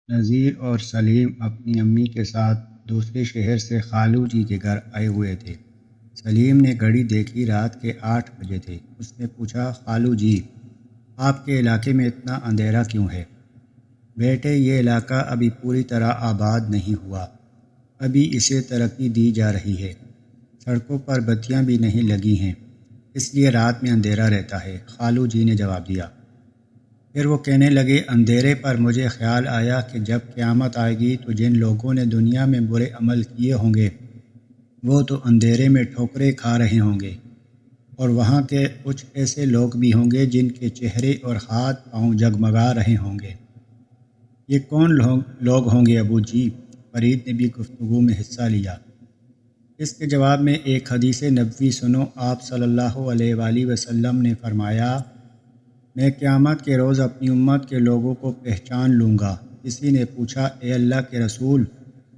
نذیر اور سلیم اپنی امی کے ساتھ دوسرے شہر سے خالو جی کے گھر آئے ہوئے تھے۔ سلیم نے گھڑی دیکھی، رات کے 8 بجے تھے۔ اس نے پوچھا، خالو جی، آپ کے علاقے میں اتنا اندھیرا کیوں ہے؟ بیٹے، یہ علاقہ ابھی پوری طرح آباد نہیں ہوا، ابھی اسے ترقی دی جا رہی ہے، سڑکوں پر بتیاں بھی نہیں لگی ہیں، اس لیے رات میں اندھیرا رہتا ہے، خالو جی نے جواب دیا۔ پھر وہ کہنے لگے، اندھیرے پر مجھے خیال آیا کہ جب قیامت آئے گی تو جن لوگوں نے دنیا میں برے عمل کیے ہوں گے وہ تو اندھیرے میں ٹھوکریں کھا رہے ہوں گے، اور وہاں کے کچھ ایسے لوگ بھی ہوں گے جن کے چہرے اور ہاتھ پاؤں جگمگا رہے ہوں گے۔ یہ کون لوگ ہوں گے ابو جی؟ فرید نے بھی گفتگو میں حصہ لیا۔ اس کے جواب میں ایک حدیث نبوی سنو۔ آپ صلی اللہ علیہ وآلہ وسلم نے فرمایا، میں قیامت کے روز اپنی امت کے لوگوں کو پہچان لوں گا۔ کسی نے پوچھا، اے اللہ کے رسول،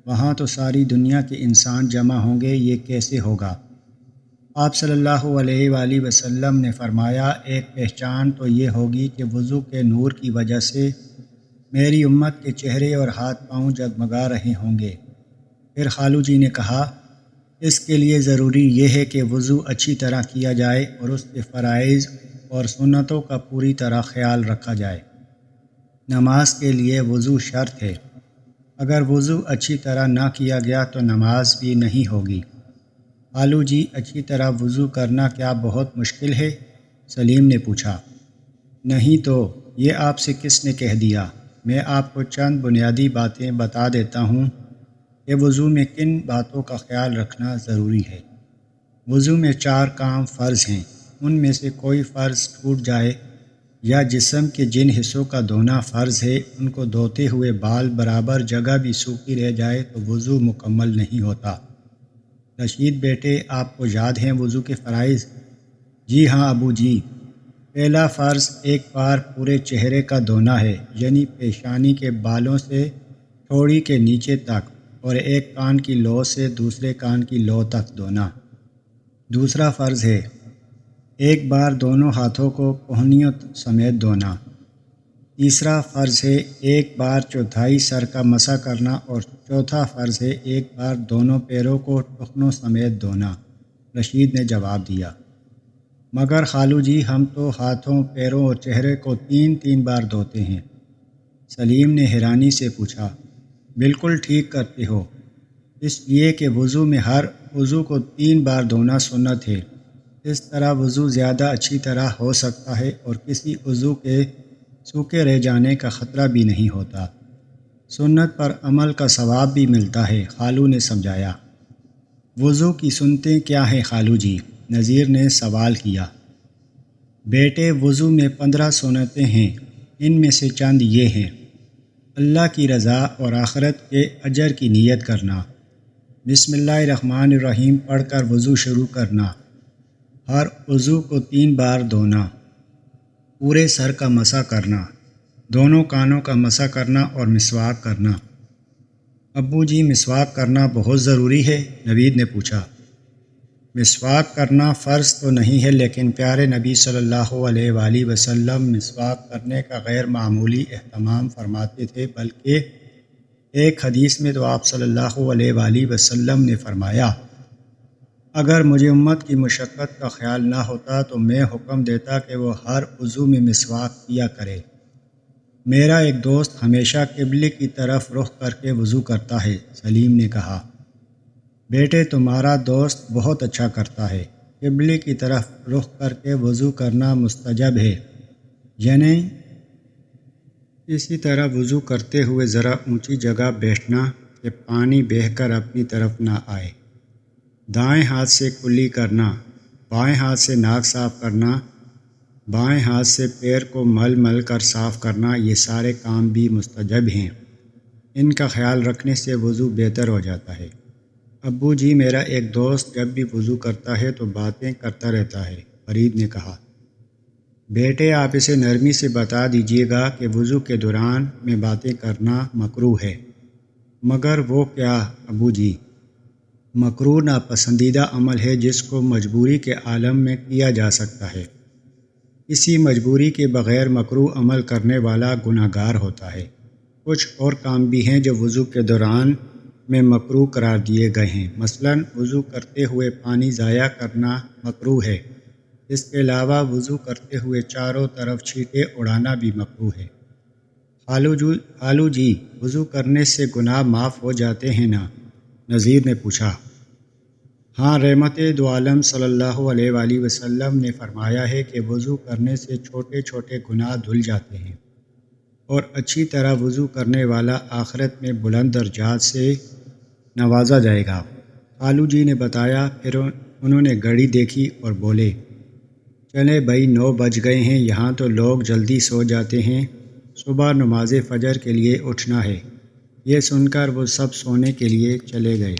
وہاں تو ساری دنیا کے انسان جمع ہوں گے، یہ کیسے ہوگا؟ آپ صلی اللہ علیہ وآلہ وسلم نے فرمایا، ایک پہچان تو یہ ہوگی کہ وضو کے نور کی وجہ سے میری امت کے چہرے اور ہاتھ پاؤں جگمگا رہے ہوں گے۔ پھر خالو جی نے کہا، اس کے لیے ضروری یہ ہے کہ وضو اچھی طرح کیا جائے اور اس کے فرائض اور سنتوں کا پوری طرح خیال رکھا جائے۔ نماز کے لیے وضو شرط ہے، اگر وضو اچھی طرح نہ کیا گیا تو نماز بھی نہیں ہوگی۔ خالو جی، اچھی طرح وضو کرنا کیا بہت مشکل ہے؟ سلیم نے پوچھا۔ نہیں تو یہ آپ سے کس نے کہہ دیا؟ میں آپ کو چند بنیادی باتیں بتا دیتا ہوں کہ وضو میں کن باتوں کا خیال رکھنا ضروری ہے۔ وضو میں 4 کام فرض ہیں، ان میں سے کوئی فرض ٹوٹ جائے یا جسم کے جن حصوں کا دھونا فرض ہے ان کو دھوتے ہوئے بال برابر جگہ بھی سوکھی رہ جائے تو وضو مکمل نہیں ہوتا۔ رشید بیٹے، آپ کو یاد ہیں وضو کے فرائض؟ جی ہاں ابو جی۔ پہلا فرض ایک بار پورے چہرے کا دھونا ہے، یعنی پیشانی کے بالوں سے ٹھوڑی کے نیچے تک، اور ایک کان کی لو سے دوسرے کان کی لو تک دھونا۔ دوسرا فرض ہے ایک بار دونوں ہاتھوں کو کہنیوں سمیت دھونا۔ تیسرا فرض ہے ایک بار چوتھائی سر کا مسح کرنا، اور چوتھا فرض ہے ایک بار دونوں پیروں کو ٹخنوں سمیت دھونا۔ رشید نے جواب دیا، مگر خالو جی، ہم تو ہاتھوں، پیروں اور چہرے کو 3 بار دھوتے ہیں۔ سلیم نے حیرانی سے پوچھا، بالکل ٹھیک کرتے ہو، اس لیے کہ وضو میں ہر عضو کو 3 بار دھونا سنت ہے۔ اس طرح وضو زیادہ اچھی طرح ہو سکتا ہے اور کسی عضو کے سوکھے رہ جانے کا خطرہ بھی نہیں ہوتا۔ سنت پر عمل کا ثواب بھی ملتا ہے، خالو نے سمجھایا۔ وضو کی سنتیں کیا ہیں خالو جی؟ نذیر نے سوال کیا۔ بیٹے، وضو میں 15 سنتیں ہیں، ان میں سے چند یہ ہیں: اللہ کی رضا اور آخرت کے اجر کی نیت کرنا، بسم اللہ الرحمن الرحیم پڑھ کر وضو شروع کرنا، ہر عضو کو 3 بار دھونا، پورے سر کا مسح کرنا، دونوں کانوں کا مسح کرنا اور مسواک کرنا۔ ابو جی، مسواک کرنا بہت ضروری ہے؟ نوید نے پوچھا۔ مسواک کرنا فرض تو نہیں ہے، لیکن پیارے نبی صلی اللہ علیہ وآلہ وسلم مسواک کرنے کا غیر معمولی اہتمام فرماتے تھے، بلکہ ایک حدیث میں تو آپ صلی اللہ علیہ وآلہ وسلم نے فرمایا، اگر مجھے امت کی مشقت کا خیال نہ ہوتا تو میں حکم دیتا کہ وہ ہر عضو میں مسواک کیا کرے۔ میرا ایک دوست ہمیشہ قبلے کی طرف رخ کر کے وضو کرتا ہے، سلیم نے کہا۔ بیٹے، تمہارا دوست بہت اچھا کرتا ہے، قبلے کی طرف رخ کر کے وضو کرنا مستجب ہے، یعنی اسی طرح وضو کرتے ہوئے ذرا اونچی جگہ بیٹھنا کہ پانی بہہ کر اپنی طرف نہ آئے، دائیں ہاتھ سے کلی کرنا، بائیں ہاتھ سے ناک صاف کرنا، بائیں ہاتھ سے پیر کو مل مل کر صاف کرنا، یہ سارے کام بھی مستجب ہیں، ان کا خیال رکھنے سے وضو بہتر ہو جاتا ہے۔ ابو جی، میرا ایک دوست جب بھی وضو کرتا ہے تو باتیں کرتا رہتا ہے، فرید نے کہا۔ بیٹے، آپ اسے نرمی سے بتا دیجیے گا کہ وضو کے دوران میں باتیں کرنا مکروہ ہے۔ مگر وہ کیا ابو جی؟ مکروہ ناپسندیدہ عمل ہے جس کو مجبوری کے عالم میں کیا جا سکتا ہے۔ کسی مجبوری کے بغیر مکروہ عمل کرنے والا گناہگار ہوتا ہے۔ کچھ اور کام بھی ہیں جو وضو کے دوران میں مکروہ قرار دیے گئے ہیں، مثلاً وضو کرتے ہوئے پانی ضائع کرنا مکروہ ہے۔ اس کے علاوہ وضو کرتے ہوئے چاروں طرف چھینٹے اڑانا بھی مکروہ ہے۔ خالو جی، وضو کرنے سے گناہ معاف ہو جاتے ہیں نا؟ نذیر نے پوچھا۔ ہاں، رحمت دو عالم صلی اللہ علیہ وآلہ وسلم نے فرمایا ہے کہ وضو کرنے سے چھوٹے چھوٹے گناہ دھل جاتے ہیں، اور اچھی طرح وضو کرنے والا آخرت میں بلند درجات سے نوازا جائے گا۔ خالو جی نے بتایا۔ پھر انہوں نے گھڑی دیکھی اور بولے، چلیں بھائی، 9 بج گئے ہیں، یہاں تو لوگ جلدی سو جاتے ہیں، صبح نماز فجر کے لیے اٹھنا ہے۔ یہ سن کر وہ سب سونے کے لیے چلے گئے۔